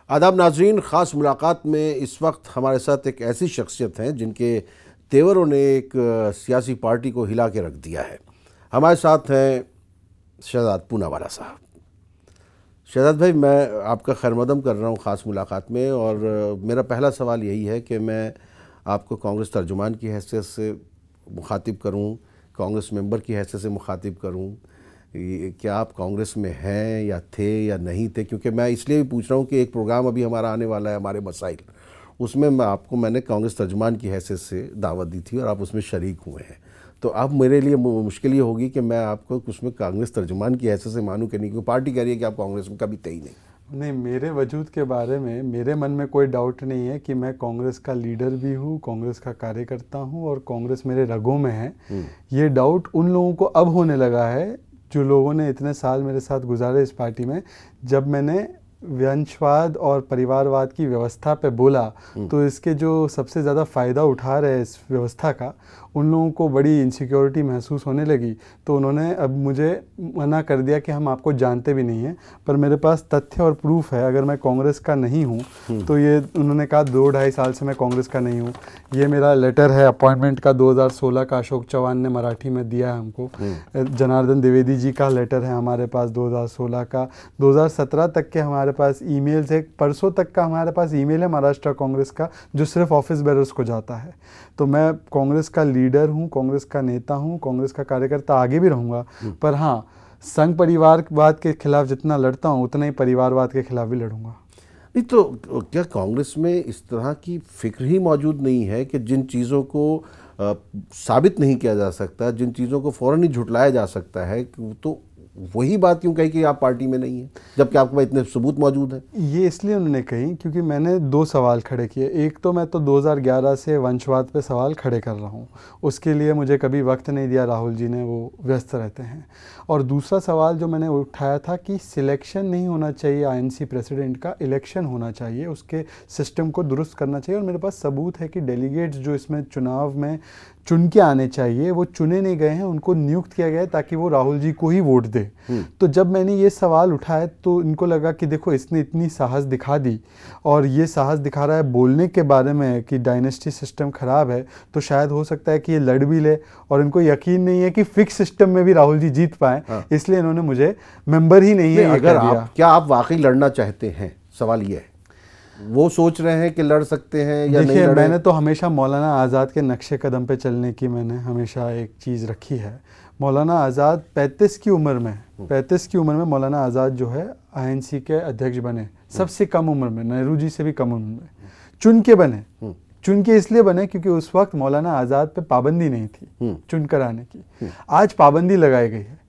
आदाब नाजरीन, ख़ास मुलाकात में इस वक्त हमारे साथ एक ऐसी शख्सियत हैं जिनके तेवरों ने एक सियासी पार्टी को हिला के रख दिया है। हमारे साथ हैं शहजाद पूनावाला साहब। शहजाद भाई, मैं आपका खैरमकदम कर रहा हूँ ख़ास मुलाकात में, और मेरा पहला सवाल यही है कि मैं आपको कांग्रेस तर्जुमान की हैसियत से मुखातिब करूँ, कांग्रेस मेंबर की हैसियत से मुखातिब करूँ। क्या आप कांग्रेस में हैं या थे या नहीं थे? क्योंकि मैं इसलिए भी पूछ रहा हूँ कि एक प्रोग्राम अभी हमारा आने वाला है, हमारे मसाइल, उसमें मैंने कांग्रेस तर्जुमान की हैसियत से दावत दी थी और आप उसमें शरीक हुए हैं। तो अब मेरे लिए मुश्किल ये होगी कि मैं आपको उसमें कांग्रेस तर्जुमान की हैसियत से मानूँ कि नहीं, क्योंकि पार्टी कह रही है कि आप कांग्रेस में कभी थे ही नहीं। नहीं, मेरे वजूद के बारे में मेरे मन में कोई डाउट नहीं है कि मैं कांग्रेस का लीडर भी हूँ, कांग्रेस का कार्यकर्ता हूँ और कांग्रेस मेरे रगों में है। ये डाउट उन लोगों को अब होने लगा है जो लोगों ने इतने साल मेरे साथ गुजारे इस पार्टी में। जब मैंने वंशवाद और परिवारवाद की व्यवस्था पे बोला तो इसके जो सबसे ज़्यादा फ़ायदा उठा रहे इस व्यवस्था का, उन लोगों को बड़ी इनसिक्योरिटी महसूस होने लगी। तो उन्होंने अब मुझे मना कर दिया कि हम आपको जानते भी नहीं हैं, पर मेरे पास तथ्य और प्रूफ है। अगर मैं कांग्रेस का नहीं हूँ तो ये उन्होंने कहा 2-2.5 साल से मैं कांग्रेस का नहीं हूँ। ये मेरा लेटर है अपॉइंटमेंट का 2016 का, अशोक चौहान ने मराठी में दिया है हमको। जनार्दन द्विवेदी जी का लेटर है हमारे पास 2016 का। 2017 तक के हमारे पास ईमेल्स है, परसों तक का हमारे पास ईमेल है महाराष्ट्र कांग्रेस का जो सिर्फ ऑफिस बेरर्स को जाता है। तो मैं कांग्रेस का लीडर हूँ, कांग्रेस का नेता हूँ, कांग्रेस का कार्यकर्ता आगे भी रहूँगा। पर हाँ, संघ परिवारवाद के खिलाफ जितना लड़ता हूँ उतना ही परिवारवाद के खिलाफ भी लड़ूंगा। नहीं तो क्या कांग्रेस में इस तरह की फिक्र ही मौजूद नहीं है कि जिन चीज़ों को साबित नहीं किया जा सकता, जिन चीज़ों को फ़ौरन ही झुटलाया जा सकता है, तो वही बात क्यों कही कि आप पार्टी में नहीं हैं जबकि आपके पास इतने सबूत मौजूद हैं? ये इसलिए उन्होंने कही क्योंकि मैंने 2 सवाल खड़े किए। एक तो मैं तो 2011 से वंशवाद पे सवाल खड़े कर रहा हूँ, उसके लिए मुझे कभी वक्त नहीं दिया राहुल जी ने, वो व्यस्त रहते हैं। और दूसरा सवाल जो मैंने उठाया था कि सिलेक्शन नहीं होना चाहिए आईएनसी प्रेसिडेंट का, इलेक्शन होना चाहिए, उसके सिस्टम को दुरुस्त करना चाहिए। और मेरे पास सबूत है कि डेलीगेट्स जो इसमें चुनाव में चुन के आने चाहिए वो चुने नहीं गए हैं, उनको नियुक्त किया गया है ताकि वो राहुल जी को ही वोट दे। तो जब मैंने ये सवाल उठाया तो इनको लगा कि देखो इसने इतनी साहस दिखा दी और ये साहस दिखा रहा है बोलने के बारे में कि डायनेस्टी सिस्टम खराब है, तो शायद हो सकता है कि ये लड़ भी ले। और इनको यकीन नहीं है कि फिक्स सिस्टम में भी राहुल जी जीत पाए। इसलिए इन्होंने मुझे मेंबर ही नहीं है अगर क्या आप वाकई लड़ना चाहते हैं, सवाल ये है, वो सोच रहे हैं कि लड़ सकते हैं या नहीं लड़े? मैंने तो हमेशा मौलाना आज़ाद के नक्शे कदम पे चलने की मैंने हमेशा एक चीज़ रखी है। मौलाना आज़ाद 35 की उम्र में मौलाना आज़ाद जो है आईएनसी के अध्यक्ष बने, सबसे कम उम्र में, नेहरू जी से भी कम उम्र में चुन के बने। चुन के इसलिए बने क्योंकि उस वक्त मौलाना आज़ाद पे पाबंदी नहीं थी चुन कर आने की। आज पाबंदी लगाई गई है।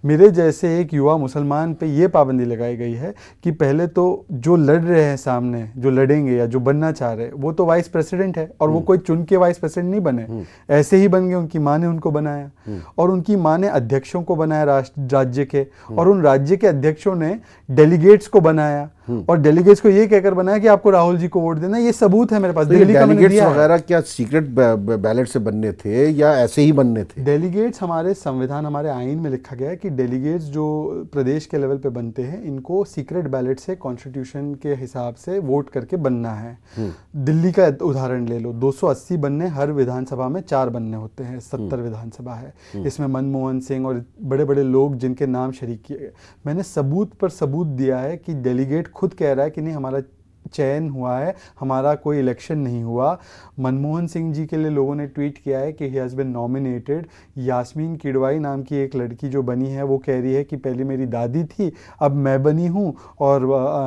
मेरे जैसे एक युवा मुसलमान पे ये पाबंदी लगाई गई है कि पहले तो जो लड़ रहे हैं सामने, जो लड़ेंगे या जो बनना चाह रहे हैं, वो तो वाइस प्रेसिडेंट है और वो कोई चुन के वाइस प्रेसिडेंट नहीं बने, ऐसे ही बन गए। उनकी माँ ने उनको बनाया और उनकी माँ ने अध्यक्षों को बनाया राज्य के, और उन राज्य के अध्यक्षों ने डेलीगेट्स को बनाया और डेलीगेट्स को ये कहकर बनाया कि आपको राहुल जी को वोट देना। ये सबूत है मेरे पास। तो डेलीगेट्स वगैरह क्या सीक्रेट बैलेट से बनने थे या ऐसे ही बनने थे? डेलीगेट्स हमारे संविधान, हमारे आईन में लिखा गया है कि डेलीगेट्स जो प्रदेश के लेवल पे बनते हैं इनको सीक्रेट बैलेट से कॉन्स्टिट्यूशन के हिसाब से वोट करके बनना है। दिल्ली का उदाहरण ले लो, 280 बनने, हर विधानसभा में 4 बनने होते हैं, 70 विधानसभा है। इसमें मनमोहन सिंह और बड़े बड़े लोग जिनके नाम शरीक किए गए। मैंने सबूत पर सबूत दिया है कि डेलीगेट खुद कह रहा है कि नहीं हमारा चयन हुआ है, हमारा कोई इलेक्शन नहीं हुआ। मनमोहन सिंह जी के लिए लोगों ने ट्वीट किया है कि he has been nominated. Yasmeen Kidwai नाम की एक लड़की जो बनी है वो कह रही है कि पहले मेरी दादी थी, अब मैं बनी हूँ, और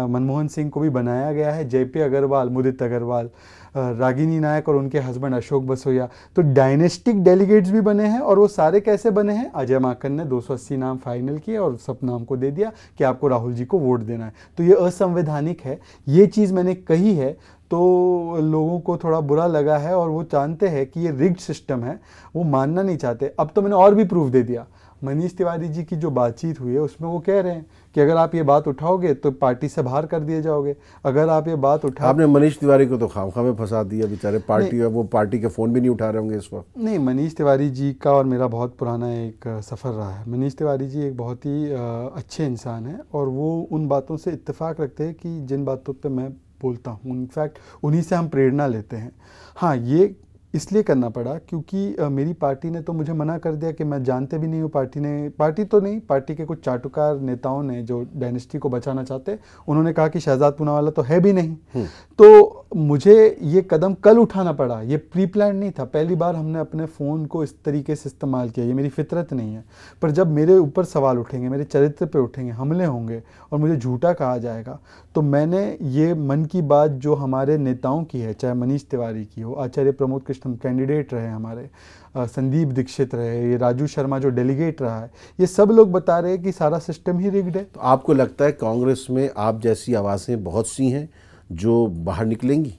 मनमोहन सिंह को भी बनाया गया है। जेपी अग्रवाल, मुदित अग्रवाल, रागिनी नायक और उनके हस्बैंड अशोक बसोया। तो डायनेस्टिक डेलीगेट्स भी बने हैं। और वो सारे कैसे बने हैं? अजय माकन ने 280 नाम फाइनल किए और सब नाम को दे दिया कि आपको राहुल जी को वोट देना है। तो ये असंवैधानिक है। ये चीज़ मैंने कही है तो लोगों को थोड़ा बुरा लगा है और वो जानते हैं कि ये रिग्ड सिस्टम है, वो मानना नहीं चाहते। अब तो मैंने और भी प्रूफ दे दिया। मनीष तिवारी जी की जो बातचीत हुई है उसमें वो कह रहे हैं कि अगर आप ये बात उठाओगे तो पार्टी से बाहर कर दिए जाओगे, अगर आप ये बात उठा। आपने मनीष तिवारी को तो खामखा में फंसा दिया, बेचारे पार्टी, वो पार्टी के फ़ोन भी नहीं उठा रहे होंगे इस वक्त। नहीं, मनीष तिवारी जी का और मेरा बहुत पुराना एक सफ़र रहा है। मनीष तिवारी जी एक बहुत ही अच्छे इंसान हैं और वो उन बातों से इत्तेफाक रखते हैं कि जिन बातों पे मैं बोलता हूँ, इनफैक्ट उन्हीं से हम प्रेरणा लेते हैं। हाँ, ये इसलिए करना पड़ा क्योंकि मेरी पार्टी ने तो मुझे मना कर दिया कि मैं जानते भी नहीं हूँ, पार्टी के कुछ चाटुकार नेताओं ने जो डायनेस्टी को बचाना चाहते, उन्होंने कहा कि शहजाद पूनावाला तो है भी नहीं। तो मुझे ये कदम कल उठाना पड़ा, ये प्री प्लान नहीं था। पहली बार हमने अपने फ़ोन को इस तरीके से इस्तेमाल किया, ये मेरी फितरत नहीं है। पर जब मेरे ऊपर सवाल उठेंगे, मेरे चरित्र पे उठेंगे, हमले होंगे और मुझे झूठा कहा जाएगा, तो मैंने ये मन की बात जो हमारे नेताओं की है, चाहे मनीष तिवारी की हो, आचार्य प्रमोद कृष्ण कैंडिडेट रहे हमारे, संदीप दीक्षित रहे, ये राजू शर्मा जो डेलीगेट रहा है, ये सब लोग बता रहे हैं कि सारा सिस्टम ही रिग्ड है। तो आपको लगता है कांग्रेस में आप जैसी आवाज़ें बहुत सी हैं जो बाहर निकलेंगी?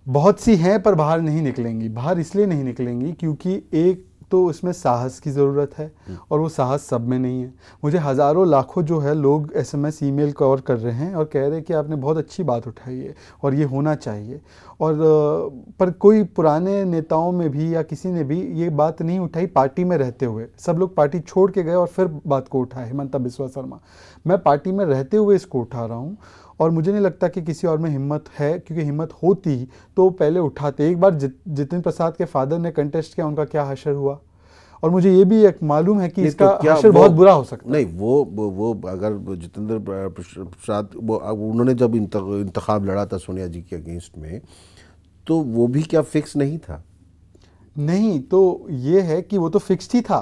बहुत सी हैं पर बाहर नहीं निकलेंगी। बाहर इसलिए नहीं निकलेंगी क्योंकि एक तो उसमें साहस की ज़रूरत है और वो साहस सब में नहीं है। मुझे हज़ारों लाखों जो है लोग SMS ईमेल कॉल कर रहे हैं और कह रहे हैं कि आपने बहुत अच्छी बात उठाई है और ये होना चाहिए। और पर कोई पुराने नेताओं में भी या किसी ने भी ये बात नहीं उठाई पार्टी में रहते हुए। सब लोग पार्टी छोड़ के गए और फिर बात को उठाए। हिमंता बिस्वा शर्मा, मैं पार्टी में रहते हुए इसको उठा रहा हूँ और मुझे नहीं लगता कि किसी और में हिम्मत है, क्योंकि हिम्मत होती तो पहले उठाते। एक बार जितिन प्रसाद के फादर ने कंटेस्ट किया, उनका क्या हशर हुआ, और मुझे ये भी एक मालूम है कि इसका हशर बहुत बुरा हो सकता है। नहीं, वो अगर जितेंद्र प्रसाद उन्होंने जब इंतखाब लड़ा था सोनिया जी के अगेंस्ट में, तो वो भी क्या फिक्स नहीं था? नहीं, तो ये है कि वो तो फिक्स्ड ही था,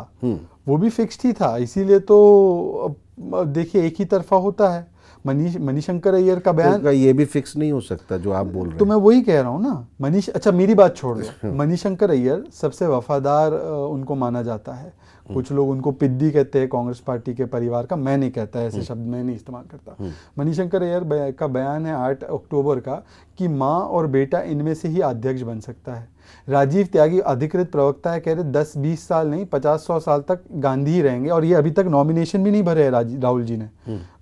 वो भी फिक्स्ड ही था। इसीलिए तो देखिए एक ही तरफा होता है। मणिशंकर अय्यर का बयान, तो ये भी फिक्स नहीं हो सकता जो आप बोल रहे हैं। तो मैं वही कह रहा हूँ ना। अच्छा मेरी बात छोड़ दो। मणिशंकर अय्यर सबसे वफादार उनको माना जाता है। कुछ लोग उनको पिद्दी कहते हैं कांग्रेस पार्टी के परिवार का, मैं नहीं कहता, ऐसे शब्द मैं नहीं इस्तेमाल करता। मणिशंकर अय्यर का बयान है 8 अक्टूबर का कि माँ और बेटा इनमें से ही अध्यक्ष बन सकता है। राजीव त्यागी अधिकृत प्रवक्ता है, कह रहे 10-20 साल नहीं 50-100 साल तक गांधी ही रहेंगे, और ये अभी तक नॉमिनेशन भी नहीं भरे है राहुल जी ने,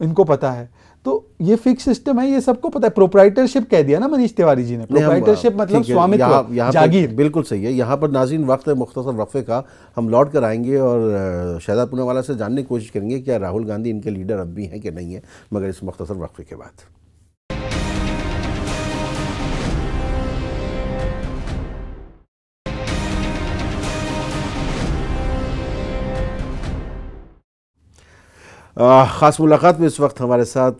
इनको पता है। तो ये फिक्स सिस्टम है, ये सबको पता है। प्रोप्राइटरशिप कह दिया ना मनीष तिवारी जी ने। प्रोप्राइटरशिप मतलब स्वामित्व, जागीर। बिल्कुल सही है। यहाँ पर नाज़रीन वक्त है मुख्तसर वक्फे का, हम लौट कर आएंगे और शहजाद पूनावाला से जानने की कोशिश करेंगे क्या राहुल गांधी इनके लीडर अब भी हैं कि नहीं है, मगर इस मुख्तसर वक्फे के बाद। ख़ास मुलाकात में इस वक्त हमारे साथ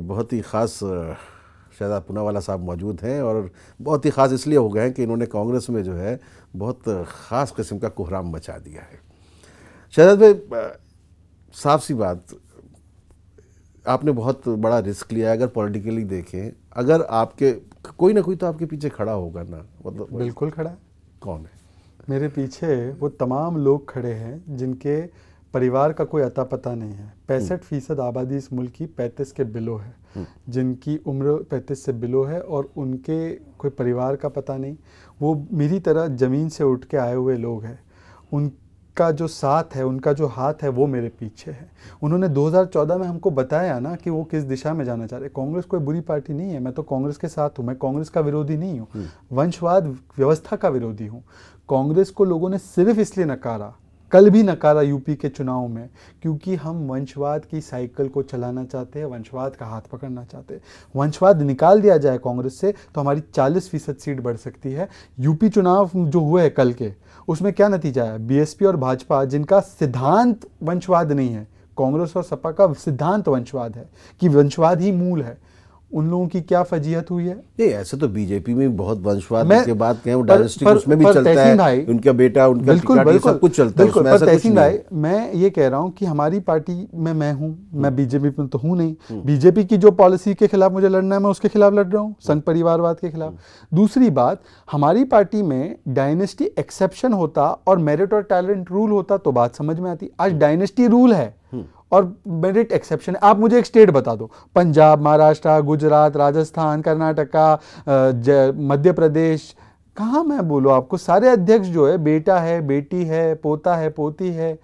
बहुत ही ख़ास शहजाद पूनावाला साहब मौजूद हैं, और बहुत ही ख़ास इसलिए हो गए हैं कि इन्होंने कांग्रेस में जो है बहुत ख़ास किस्म का कोहराम मचा दिया है। शहजाद भाई, साफ सी बात, आपने बहुत बड़ा रिस्क लिया है। अगर पॉलिटिकली देखें, अगर आपके कोई ना कोई तो आपके पीछे खड़ा होगा ना, मतलब बिल्कुल खड़ा है। कौन है? मेरे पीछे वो तमाम लोग खड़े हैं जिनके परिवार का कोई अता पता नहीं है। 65% आबादी इस मुल्क की 35 के बिलो है, जिनकी उम्र 35 से बिलो है और उनके कोई परिवार का पता नहीं। वो मेरी तरह ज़मीन से उठ के आए हुए लोग हैं। उनका जो साथ है, उनका जो हाथ है, वो मेरे पीछे है। उन्होंने 2014 में हमको बताया ना कि वो किस दिशा में जाना चाह रहे। कांग्रेस कोई बुरी पार्टी नहीं है, मैं तो कांग्रेस के साथ हूँ। मैं कांग्रेस का विरोधी नहीं हूँ, वंशवाद व्यवस्था का विरोधी हूँ। कांग्रेस को लोगों ने सिर्फ इसलिए नकारा, कल भी नकारा यूपी के चुनाव में, क्योंकि हम वंशवाद की साइकिल को चलाना चाहते हैं, वंशवाद का हाथ पकड़ना चाहते हैं। वंशवाद निकाल दिया जाए कांग्रेस से तो हमारी 40% सीट बढ़ सकती है। यूपी चुनाव जो हुए हैं कल के, उसमें क्या नतीजा है? बीएसपी और भाजपा, जिनका सिद्धांत वंशवाद नहीं है, कांग्रेस और सपा का सिद्धांत वंशवाद है कि वंशवाद ही मूल है, उन लोगों की क्या फजीहत हुई है। नहीं, ऐसे तो बीजेपी में बहुत वंशवाद के बात कहें, वो डायनेस्टिक उसमें भी चलता है, उनका बेटा, उनका टिकट, सब कुछ चलता है उसमें। ऐसा कुछ नहीं है। मैं ये कह रहा हूँ कि हमारी पार्टी में मैं हूँ, मैं बीजेपी में तो हूँ नहीं। बीजेपी की जो पॉलिसी के खिलाफ मुझे लड़ना है, मैं उसके खिलाफ लड़ रहा हूँ, संघ परिवारवाद के खिलाफ। दूसरी बात, हमारी पार्टी में डायनेस्टी एक्सेप्शन होता और मेरिट और टैलेंट रूल होता तो बात समझ में आती। आज डायनेस्टी रूल है और मेरिट एक्सेप्शन है। आप मुझे एक स्टेट बता दो, पंजाब, महाराष्ट्र, गुजरात, राजस्थान, कर्नाटका, मध्य प्रदेश, कहाँ मैं बोलूँ आपको? सारे अध्यक्ष जो है, बेटा है, बेटी है, पोता है, पोती है।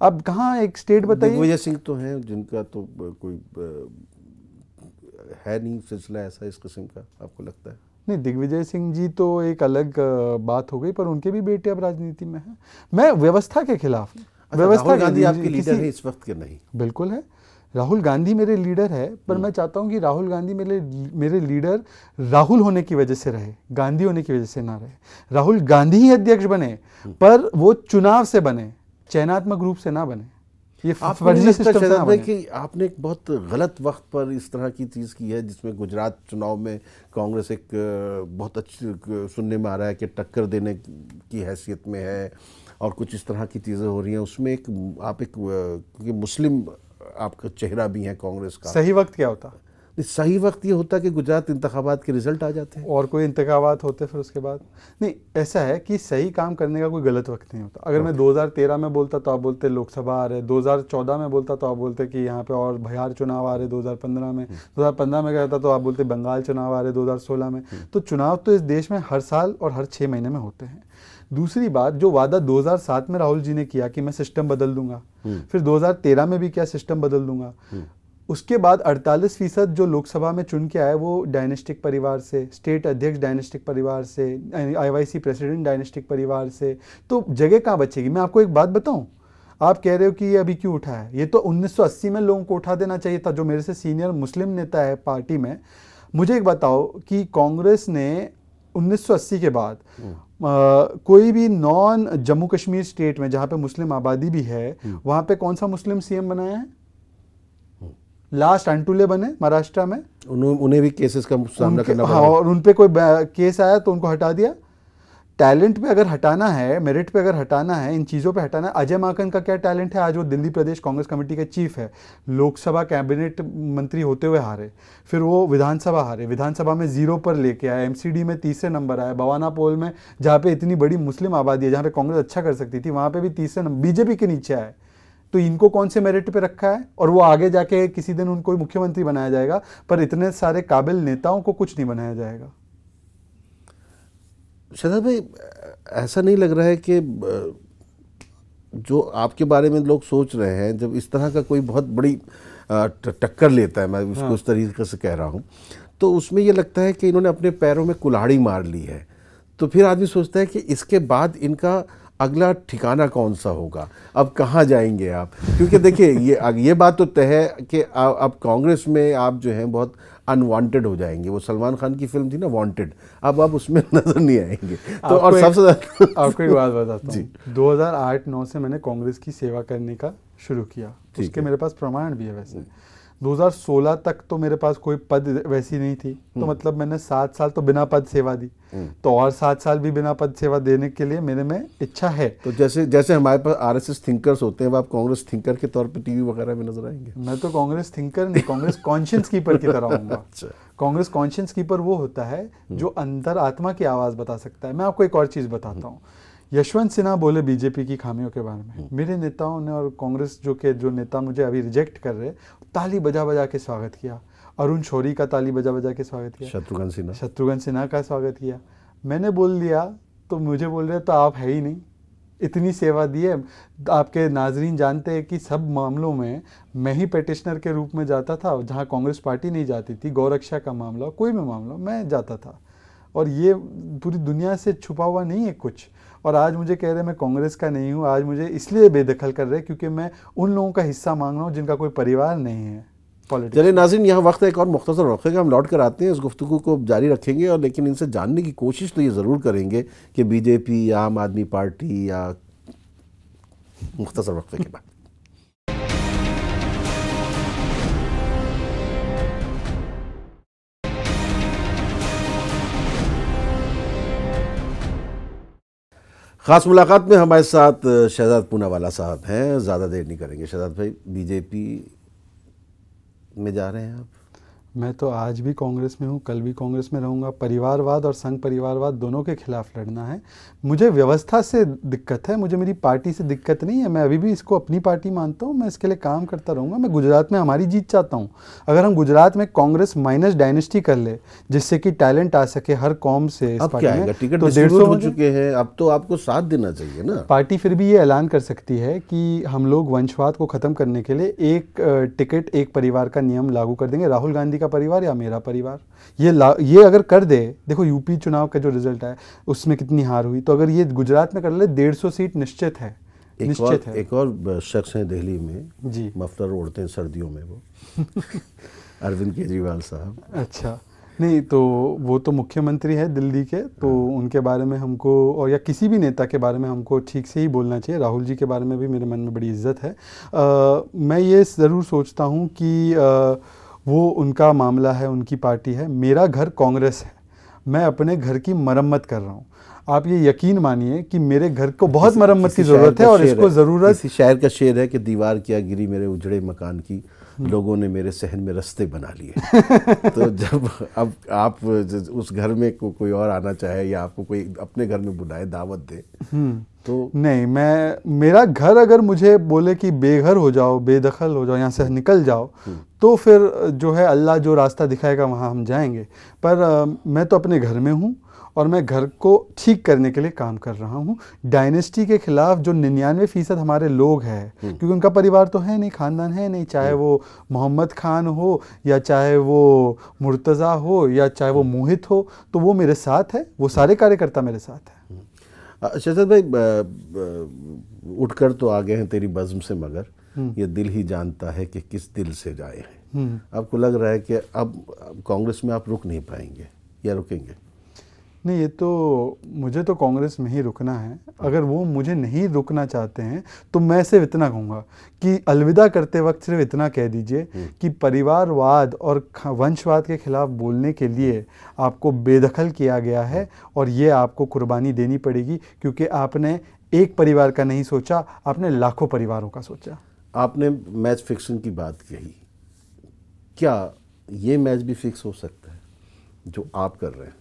अब कहाँ एक स्टेट बताइए। दिग्विजय सिंह तो हैं जिनका तो कोई है नहीं सिलसिला ऐसा इस किस्म का, आपको लगता है? नहीं, दिग्विजय सिंह जी तो एक अलग बात हो गई, पर उनके भी बेटे अब राजनीति में हैं। मैं व्यवस्था के खिलाफ हूं। अच्छा, राहुल गांधी आपके लीडर है इस वक्त के? नहीं, बिल्कुल है, राहुल गांधी मेरे लीडर है, पर मैं चाहता हूं कि राहुल गांधी मेरे लीडर राहुल होने की वजह से रहे, गांधी होने की वजह से ना रहे। राहुल गांधी ही अध्यक्ष बने, पर वो चुनाव से बने, चयनात्मक रूप से ना बने। ये फर्जी सिस्टम से ना बने। कि आपने एक बहुत गलत वक्त पर इस तरह की चीज़ की है, जिसमें गुजरात चुनाव में कांग्रेस एक बहुत अच्छी सुनने में आ रहा है कि टक्कर देने की हैसियत में है और कुछ इस तरह की चीज़ें हो रही हैं, उसमें एक आप एक क्योंकि मुस्लिम आपका चेहरा भी है कांग्रेस का। सही वक्त क्या होता? सही वक्त ये होता कि गुजरात इंतखाबात के रिजल्ट आ जाते हैं और कोई इंतखाबात होते फिर उसके बाद। नहीं, ऐसा है कि सही काम करने का कोई गलत वक्त नहीं होता। अगर मैं 2013 में बोलता तो आप बोलते लोकसभा आ रहे, 2014 में बोलता तो आप बोलते कि यहाँ पे और बिहार चुनाव आ रहे, 2015 में 2015 में कहता तो आप बोलते बंगाल चुनाव आ रहे 2016 में। तो चुनाव तो इस देश में हर साल और हर 6 महीने में होते हैं। दूसरी बात, जो वादा 2007 में राहुल जी ने किया कि मैं सिस्टम बदल दूंगा, फिर 2013 में भी क्या सिस्टम बदल दूंगा, उसके बाद 48% जो लोकसभा में चुन के आए वो डायनेस्टिक परिवार से, स्टेट अध्यक्ष डायनेस्टिक परिवार से, आईवाईसी प्रेसिडेंट डायनेस्टिक परिवार से। तो जगह कहाँ बचेगी? मैं आपको एक बात बताऊं, आप कह रहे हो कि ये अभी क्यों उठा है, ये तो 1980 में लोगों को उठा देना चाहिए था, जो मेरे से सीनियर मुस्लिम नेता है पार्टी में। मुझे एक बताओ कि कांग्रेस ने 1980 के बाद कोई भी नॉन जम्मू कश्मीर स्टेट में जहाँ पे मुस्लिम आबादी भी है, वहाँ पे कौन सा मुस्लिम सीएम बनाया है? लास्ट अंटुले बने महाराष्ट्र में, उन्हें भी केसेस का सामना करना पड़ा। हाँ, और उन पे कोई केस आया तो उनको हटा दिया। टैलेंट पे अगर हटाना है, मेरिट पे अगर हटाना है, इन चीज़ों पे हटाना है। अजय माकन का क्या टैलेंट है? आज वो दिल्ली प्रदेश कांग्रेस कमेटी के चीफ है, लोकसभा कैबिनेट मंत्री होते हुए हारे, फिर वो विधानसभा हारे, विधानसभा में 0 पर लेके आए, एमसीडी में 3रे नंबर आया, बवाना पोल में जहाँ पे इतनी बड़ी मुस्लिम आबादी है, जहाँ पे कांग्रेस अच्छा कर सकती थी, वहाँ पे भी 3रे नंबर, बीजेपी के नीचे आए। तो इनको कौन से मेरिट पे रखा है? और वो आगे जाके किसी दिन उनको मुख्यमंत्री बनाया जाएगा, पर इतने सारे काबिल नेताओं को कुछ नहीं बनाया जाएगा। शहजाद भाई, ऐसा नहीं लग रहा है कि जो आपके बारे में लोग सोच रहे हैं, जब इस तरह का कोई बहुत बड़ी टक्कर लेता है, मैं उसको उस तरीके से कह रहा हूँ, तो उसमें ये लगता है कि इन्होंने अपने पैरों में कुल्हाड़ी मार ली है। तो फिर आदमी सोचता है कि इसके बाद इनका अगला ठिकाना कौन सा होगा, अब कहाँ जाएंगे आप? क्योंकि देखिए ये बात तो तय है कि अब कांग्रेस में आप जो हैं बहुत अनवांटेड हो जाएंगे। वो सलमान खान की फिल्म थी ना, वांटेड, अब आप उसमें नजर नहीं आएंगे। तो और सबसे आपको एक बात बताता हूँ, 2008-9 से मैंने कांग्रेस की सेवा करने का शुरू किया, उसके मेरे पास प्रमाण भी है। वैसे 2016 तक तो मेरे पास कोई पद वैसी नहीं थी, तो मतलब मैंने 7 साल तो बिना पद सेवा दी, तो और 7 साल भी बिना पद सेवा देने के लिए मेरे में इच्छा है। तो जैसे हमारे पास आरएसएस थिंकर्स होते हैं, वो आप कांग्रेस थिंकर के तौर पे टीवी वगैरह में नजर आएंगे? मैं तो कांग्रेस थिंकर नहीं, कांग्रेस कॉन्शियंस कीपर की तरह हूँगा। अच्छा। कांग्रेस कॉन्शियंस कीपर वो होता है जो अंतर आत्मा की आवाज़ बता सकता है। मैं आपको एक और चीज़ बताता हूँ, यशवंत सिन्हा बोले बीजेपी की खामियों के बारे में, मेरे नेताओं ने और कांग्रेस जो नेता मुझे अभी रिजेक्ट कर रहे, ताली बजा बजा के स्वागत किया। अरुण शौरी का ताली बजा बजा के स्वागत किया, शत्रुघ्न सिन्हा का स्वागत किया। मैंने बोल दिया तो मुझे बोल रहे तो आप है ही नहीं, इतनी सेवा दी है। आपके नाजरीन जानते हैं कि सब मामलों में मैं ही पेटिशनर के रूप में जाता था, जहाँ कांग्रेस पार्टी नहीं जाती थी। गौरक्षा का मामला, कोई भी मामला, मैं जाता था, और ये पूरी दुनिया से छुपा हुआ नहीं है कुछ। और आज मुझे कह रहे मैं कांग्रेस का नहीं हूँ, आज मुझे इसलिए बेदखल कर रहे क्योंकि मैं उन लोगों का हिस्सा मांग रहा हूँ जिनका कोई परिवार नहीं है। चलिए नाज़रीन, यहाँ वक्त एक और मुख्तसर रखेगा, हम लौट कर आते हैं, इस गुफ्तगू को जारी रखेंगे, और लेकिन इनसे जानने की कोशिश तो ये ज़रूर करेंगे कि बीजेपी या आम आदमी पार्टी, या मुख्तसर वक्फे के बाद। ख़ास मुलाकात में हमारे साथ शहजाद पूनावाला साहब हैं। ज़्यादा देर नहीं करेंगे। शहजाद भाई, बीजेपी में जा रहे हैं आप? मैं तो आज भी कांग्रेस में हूँ, कल भी कांग्रेस में रहूँगा। परिवारवाद और संघ परिवारवाद दोनों के खिलाफ लड़ना है। मुझे व्यवस्था से दिक्कत है, मुझे मेरी पार्टी से दिक्कत नहीं है। मैं अभी भी इसको अपनी पार्टी मानता हूँ, मैं इसके लिए काम करता रहूँगा। मैं गुजरात में हमारी जीत चाहता हूँ। अगर हम गुजरात में कांग्रेस माइनस डायनेस्टी कर ले, जिससे कि टैलेंट आ सके हर कौम से इस अब पार्टी क्या में, आएगा? टिकट तो डिस्ट्रीब्यूट 150 हो चुके हैं, अब तो आपको साथ देना चाहिए ना। पार्टी फिर भी ये ऐलान कर सकती है कि हम लोग वंशवाद को खत्म करने के लिए एक टिकट एक परिवार का नियम लागू कर देंगे, राहुल गांधी का परिवार या मेरा परिवार। ये अगर कर दे, देखो यूपी चुनाव का जो रिजल्ट है उसमें कितनी हार हुई, तो अगर ये गुजरात में कर ले 150 सीट निश्चित है। एक और शख्स हैं दिल्ली में जी, मफलर ओढ़ते हैं सर्दियों में, वो अरविंद केजरीवाल साहब। अच्छा, नहीं तो वो तो मुख्यमंत्री है दिल्ली के, तो उनके बारे में हमको, और या किसी भी नेता के बारे में हमको ठीक से ही बोलना चाहिए। राहुल जी के बारे में भी मेरे मन में बड़ी इज्जत है। मैं ये ज़रूर सोचता हूँ कि वो उनका मामला है, उनकी पार्टी है। मेरा घर कांग्रेस है, मैं अपने घर की मरम्मत कर रहा हूँ। आप ये यकीन मानिए कि मेरे घर को बहुत मरम्मत की ज़रूरत है, और इसको ज़रूरत, किसी शायर का शेर है कि दीवार क्या गिरी मेरे उजड़े मकान की, लोगों ने मेरे सहन में रास्ते बना लिए। तो जब अब आप उस घर में कोई और आना चाहे या आपको कोई अपने घर में बुलाए, दावत दे, तो नहीं, मेरा घर अगर मुझे बोले कि बेघर हो जाओ, बेदखल हो जाओ, यहाँ से निकल जाओ, तो फिर जो है अल्लाह जो रास्ता दिखाएगा वहाँ हम जाएंगे। पर मैं तो अपने घर में हूँ और मैं घर को ठीक करने के लिए काम कर रहा हूँ। डायनेस्टी के खिलाफ जो 99% हमारे लोग हैं, क्योंकि उनका परिवार तो है नहीं, खानदान है नहीं, चाहे वो मोहम्मद खान हो या चाहे वो मुर्तज़ा हो या चाहे वो मोहित हो, तो वो मेरे साथ है, वो सारे कार्यकर्ता मेरे साथ है। शहजाद भाई, उठकर तो आ गए हैं तेरी बज़्म से, मगर ये दिल ही जानता है कि किस दिल से जाए हैं। आपको लग रहा है कि अब कांग्रेस में आप रुक नहीं पाएंगे या रुकेंगे? नहीं, ये तो मुझे तो कांग्रेस में ही रुकना है। अगर वो मुझे नहीं रुकना चाहते हैं तो मैं सिर्फ इतना कहूँगा कि अलविदा करते वक्त सिर्फ इतना कह दीजिए कि परिवारवाद और वंशवाद के खिलाफ बोलने के लिए आपको बेदखल किया गया है, और ये आपको कुर्बानी देनी पड़ेगी, क्योंकि आपने एक परिवार का नहीं सोचा, आपने लाखों परिवारों का सोचा। आपने मैच फिक्सिंग की बात कही, क्या ये मैच भी फिक्स हो सकता है जो आप कर रहे हैं?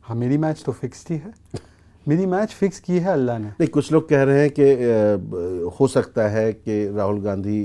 हाँ, मेरी मैच तो फिक्स्ड ही है। मेरी मैच फिक्स की है अल्लाह ने। नहीं, कुछ लोग कह रहे हैं कि हो सकता है कि राहुल गांधी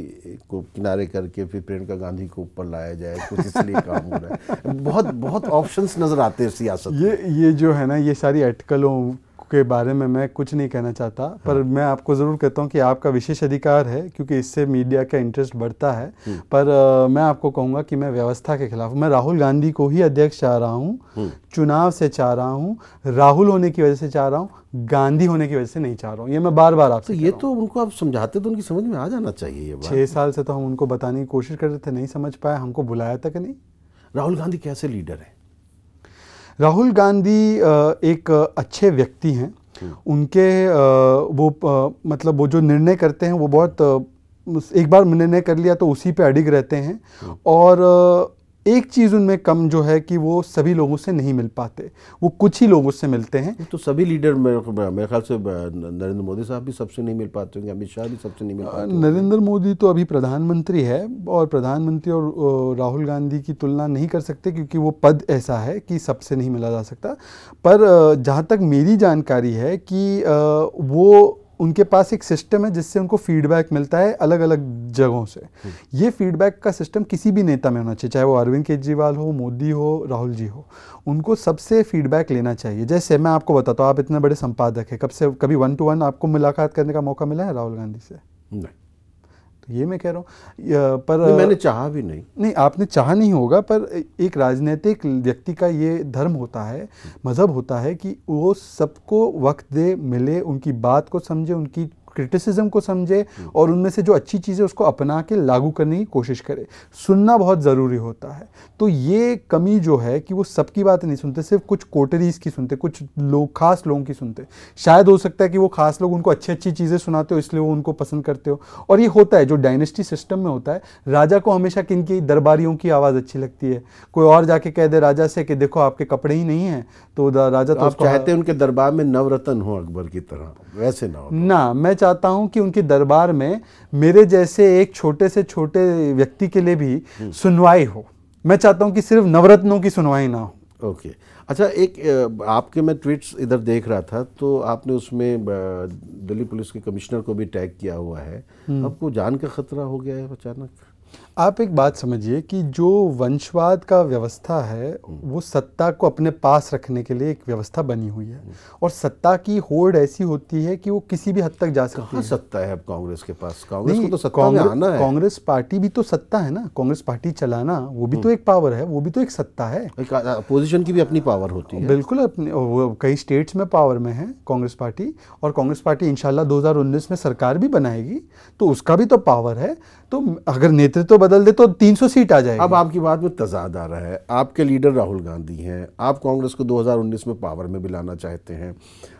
को किनारे करके फिर प्रियंका गांधी को ऊपर लाया जाए, कुछ इसलिए काम हो रहा है। बहुत बहुत ऑप्शंस नजर आते हैं सियासत। ये जो है ना, ये सारी अटकलों के बारे में मैं कुछ नहीं कहना चाहता, पर मैं आपको ज़रूर कहता हूँ कि आपका विशेष अधिकार है, क्योंकि इससे मीडिया का इंटरेस्ट बढ़ता है। पर मैं आपको कहूँगा कि मैं व्यवस्था के खिलाफ, मैं राहुल गांधी को ही अध्यक्ष चाह रहा हूँ, चुनाव से चाह रहा हूँ, राहुल होने की वजह से चाह रहा हूँ, गांधी होने की वजह से नहीं चाह रहा हूँ। ये मैं बार बार आपसे, तो ये तो उनको आप समझाते तो उनकी समझ में आ जाना चाहिए। ये बात 6 साल से तो हम उनको बताने की कोशिश कर रहे थे, नहीं समझ पाए, हमको बुलाया तक नहीं। राहुल गांधी कैसे लीडर है? राहुल गांधी एक अच्छे व्यक्ति हैं। उनके मतलब वो जो निर्णय करते हैं वो बहुत, एक बार निर्णय कर लिया तो उसी पे अडिग रहते हैं। और एक चीज़ उनमें कम जो है कि वो सभी लोगों से नहीं मिल पाते, वो कुछ ही लोगों से मिलते हैं। तो सभी लीडर मेरे ख्याल से नरेंद्र मोदी साहब भी सबसे नहीं मिल पाते होंगे, अमित शाह भी सबसे नहीं मिल पाते। नरेंद्र मोदी तो अभी प्रधानमंत्री है, और प्रधानमंत्री और राहुल गांधी की तुलना नहीं कर सकते, क्योंकि वो पद ऐसा है कि सबसे नहीं मिला जा सकता। पर जहाँ तक मेरी जानकारी है कि वो, उनके पास एक सिस्टम है जिससे उनको फीडबैक मिलता है अलग अलग जगहों से। ये फीडबैक का सिस्टम किसी भी नेता में होना चाहिए, चाहे वो अरविंद केजरीवाल हो, मोदी हो, राहुल जी हो, उनको सबसे फीडबैक लेना चाहिए। जैसे मैं आपको बताता हूँ, आप इतने बड़े संपादक हैं, कभी 1-to-1 आपको मुलाकात करने का मौका मिला है राहुल गांधी से? नहीं। तो ये मैं कह रहा हूँ, पर नहीं, मैंने चाहा भी नहीं। आपने चाहा नहीं होगा, पर एक राजनीतिक व्यक्ति का ये धर्म होता है, मज़हब होता है कि वो सबको वक्त दे, मिले, उनकी बात को समझे, उनकी क्रिटिसिज्म को समझे, और उनमें से जो अच्छी चीज़ें उसको अपना के लागू करने की कोशिश करे। सुनना बहुत ज़रूरी होता है। तो ये कमी जो है कि वो सबकी बात नहीं सुनते, सिर्फ कुछ कोटरीज की सुनते, कुछ लोग, खास लोगों की सुनते। शायद हो सकता है कि वो खास लोग उनको अच्छी अच्छी चीज़ें सुनाते हो, इसलिए वो उनको पसंद करते हो। और ये होता है जो डायनेस्टी सिस्टम में होता है, राजा को हमेशा किनकी, दरबारियों की आवाज़ अच्छी लगती है। कोई और जाके कह दे राजा से कि देखो आपके कपड़े ही नहीं हैं, तो राजा तो आप चाहते हैं उनके दरबार में नवरत्न हो अकबर की तरह, वैसे ना हो ना। मैं चाहता हूं कि उनके दरबार में मेरे जैसे एक छोटे से छोटे व्यक्ति के लिए भी सुनवाई हो। मैं चाहता हूं कि सिर्फ नवरत्नों की सुनवाई ना हो। ओके अच्छा, एक आपके मैं ट्वीट्स इधर देख रहा था तो आपने उसमें दिल्ली पुलिस के कमिश्नर को भी टैग किया हुआ है। आपको जान का खतरा हो गया है अचानक? आप एक बात समझिए कि जो वंशवाद का व्यवस्था है वो सत्ता को अपने पास रखने के लिए एक व्यवस्था बनी हुई है, और सत्ता की होड़ ऐसी होती है कि वो किसी भी हद तक जा सकती है। सत्ता है अब कांग्रेस के पास? कांग्रेस को तो सत्ता में आना है। कांग्रेस पार्टी भी तो सत्ता है ना, कांग्रेस पार्टी चलाना वो भी तो एक पावर है, वो भी तो एक सत्ता है। अपोजिशन की भी अपनी पावर होती है। बिल्कुल अपनी, वो कई स्टेट्स में पावर में है कांग्रेस पार्टी, और कांग्रेस पार्टी इंशाल्लाह 2019 में सरकार भी बनाएगी तो उसका भी तो पावर है। तो अगर नेतृत्व बदल दे तो 300 सीट आ जाएगी। अब आपकी बात में तजाद आ रहा है। आपके लीडर राहुल गांधी हैं, आप कांग्रेस को 2019 में पावर में भी लाना चाहते हैं,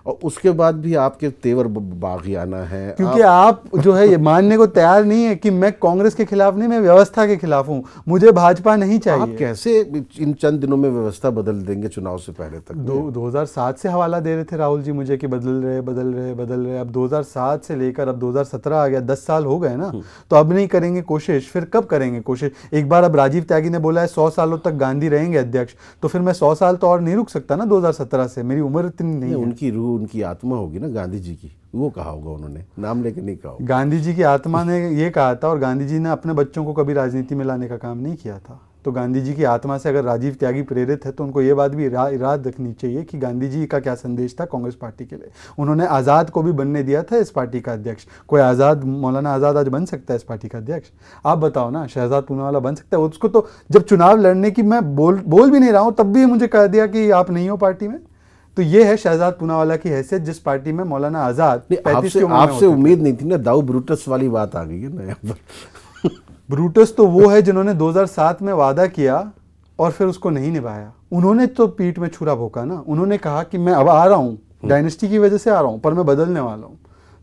और उसके बाद भी आपके तेवर बागियाना है, क्योंकि आप जो है ये मानने को तैयार नहीं है कि मैं कांग्रेस के खिलाफ नहीं, मैं व्यवस्था के खिलाफ हूं, मुझे भाजपा नहीं चाहिए। आप कैसे इन चंद दिनों में व्यवस्था बदल देंगे चुनाव से पहले तक? 2007 से हवाला दे रहे थे राहुल जी मुझे कि बदल रहे। अब 2007 से लेकर अब 2017 आ गया, 10 साल हो गए ना। तो अब नहीं करेंगे कोशिश, फिर कब करेंगे कोशिश? एक बार अब राजीव त्यागी ने बोला है 100 सालों तक गांधी रहेंगे अध्यक्ष, तो फिर मैं 100 साल तो और नहीं रुक सकता ना 2017 से, मेरी उम्र इतनी नहीं है। उनकी रूह, उनकी आत्मा होगी ना गांधी जी की, वो कहा होगा उन्होंने, नाम लेके नहीं कहा होगा। गांधी जी की आत्मा ने ये कहा था, और गांधी जी ने अपने बच्चों को कभी राजनीति में लाने का काम नहीं किया था। तो गांधी जी की आत्मा से अगर राजीव त्यागी प्रेरित है तो उनको ये बात भी याद रखनी चाहिए कि गांधी जी का क्या संदेश था कांग्रेस पार्टी के लिए। उन्होंने आज़ाद को भी बनने दिया था इस पार्टी का अध्यक्ष। कोई आज़ाद, मौलाना आज़ाद आज बन सकता है इस पार्टी का अध्यक्ष? आप बताओ ना, शहजाद पूनावाला बन सकता है? उसको तो जब चुनाव लड़ने की मैं बोल भी नहीं रहा हूँ तब भी मुझे कह दिया कि आप नहीं हो पार्टी में। तो ये है शहजाद पूनावाला की हैसियत जिस पार्टी में मौलाना आज़ाद आपसे उम्मीद नहीं थी ना। दाऊ ब्रूटस वाली बात आ गई है ना यहाँ पर। ब्रूटस तो वो है जिन्होंने 2007 में वादा किया और फिर उसको नहीं निभाया। उन्होंने तो पीठ में छुरा भोंका ना। उन्होंने कहा कि मैं अब आ रहा हूँ, डायनेस्टी की वजह से आ रहा हूँ, पर मैं बदलने वाला हूँ।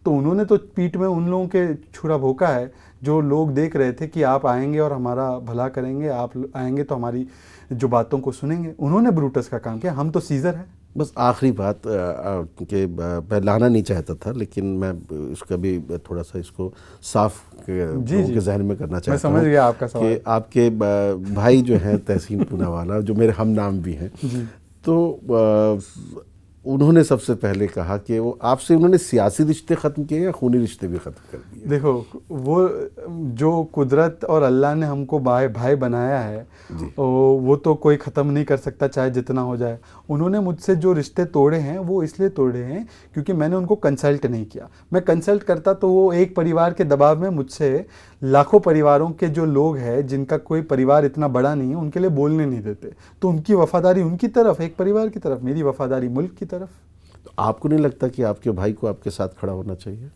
तो उन्होंने तो पीठ में उन लोगों के छुरा भोंका है जो लोग देख रहे थे कि आप आएंगे और हमारा भला करेंगे, आप आएंगे तो हमारी जो बातों को सुनेंगे। उन्होंने ब्रूटस का काम किया, हम तो सीजर है। बस आखिरी बात के मैं लाना नहीं चाहता था, लेकिन मैं इसका भी थोड़ा सा इसको साफ के जहन में करना चाहता हूँ। मैं समझ गया आपका सवाल। कि आपके भाई जो हैं तहसीन पूनावाला, जो मेरे हम नाम भी हैं, तो उन्होंने सबसे पहले कहा कि वो आपसे, उन्होंने सियासी रिश्ते ख़त्म किए या खूनी रिश्ते भी ख़त्म कर दिए? देखो, वो जो कुदरत और अल्लाह ने हमको भाई बनाया है वो तो कोई ख़त्म नहीं कर सकता चाहे जितना हो जाए। उन्होंने मुझसे जो रिश्ते तोड़े हैं वो इसलिए तोड़े हैं क्योंकि मैंने उनको कंसल्ट नहीं किया। मैं कंसल्ट करता तो वो एक परिवार के दबाव में मुझसे लाखों परिवारों के जो लोग हैं जिनका कोई परिवार इतना बड़ा नहीं है उनके लिए बोलने नहीं देते। तो उनकी वफादारी उनकी तरफ, एक परिवार की तरफ, मेरी वफादारी मुल्क की तरफ। तो आपको नहीं लगता कि आपके भाई को आपके साथ खड़ा होना चाहिए?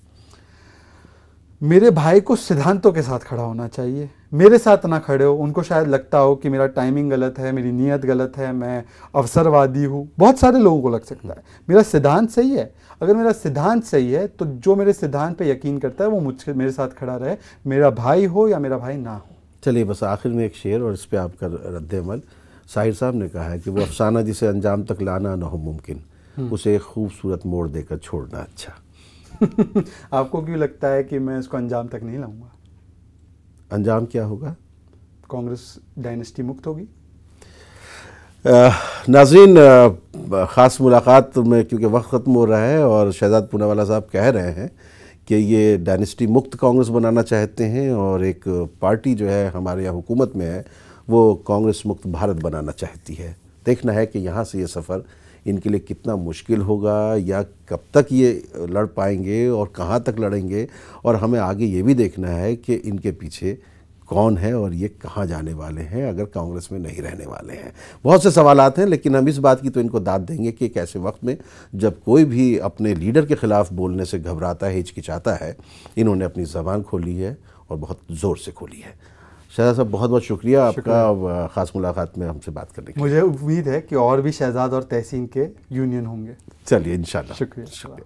मेरे भाई को सिद्धांतों के साथ खड़ा होना चाहिए, मेरे साथ ना खड़े हो। उनको शायद लगता हो कि मेरा टाइमिंग गलत है, मेरी नीयत गलत है, मैं अवसरवादी हूँ, बहुत सारे लोगों को लग सकता है। मेरा सिद्धांत सही है, अगर मेरा सिद्धांत सही है तो जो मेरे सिद्धांत पे यकीन करता है वो मुझसे मेरे साथ खड़ा रहे, मेरा भाई हो या मेरा भाई ना हो। चलिए बस आखिर में एक शेर और इस पर आपका रद्द अमल। साहिर साहब ने कहा है कि वो अफसाना जिसे अंजाम तक लाना न हो मुमकिन, उसे एक खूबसूरत मोड़ देकर छोड़ना अच्छा। आपको क्यों लगता है कि मैं इसको अंजाम तक नहीं लाऊंगा? अंजाम क्या होगा? कांग्रेस डायनेस्टी मुक्त होगी। नाज़रीन, ख़ास मुलाकात में क्योंकि वक्त ख़त्म हो रहा है और शहजाद पूनावाला साहब कह रहे हैं कि ये डायनेस्टी मुक्त कांग्रेस बनाना चाहते हैं, और एक पार्टी जो है हमारे यहाँ हुकूमत में है वो कांग्रेस मुक्त भारत बनाना चाहती है। देखना है कि यहाँ से ये सफ़र इनके लिए कितना मुश्किल होगा, या कब तक ये लड़ पाएंगे और कहाँ तक लड़ेंगे, और हमें आगे ये भी देखना है कि इनके पीछे कौन है और ये कहाँ जाने वाले हैं अगर कांग्रेस में नहीं रहने वाले हैं। बहुत से सवालात हैं, लेकिन हम इस बात की तो इनको दाद देंगे कि एक ऐसे वक्त में जब कोई भी अपने लीडर के ख़िलाफ़ बोलने से घबराता है, हिचकिचाता है, इन्होंने अपनी ज़बान खोली है और बहुत ज़ोर से खोली है। शहजाद साहब, बहुत बहुत शुक्रिया आपका ख़ास मुलाकात में हमसे बात करने की। मुझे उम्मीद है कि और भी शहजाद और तहसीन के यूनियन होंगे। चलिए इंशाल्लाह। शुक्रिया।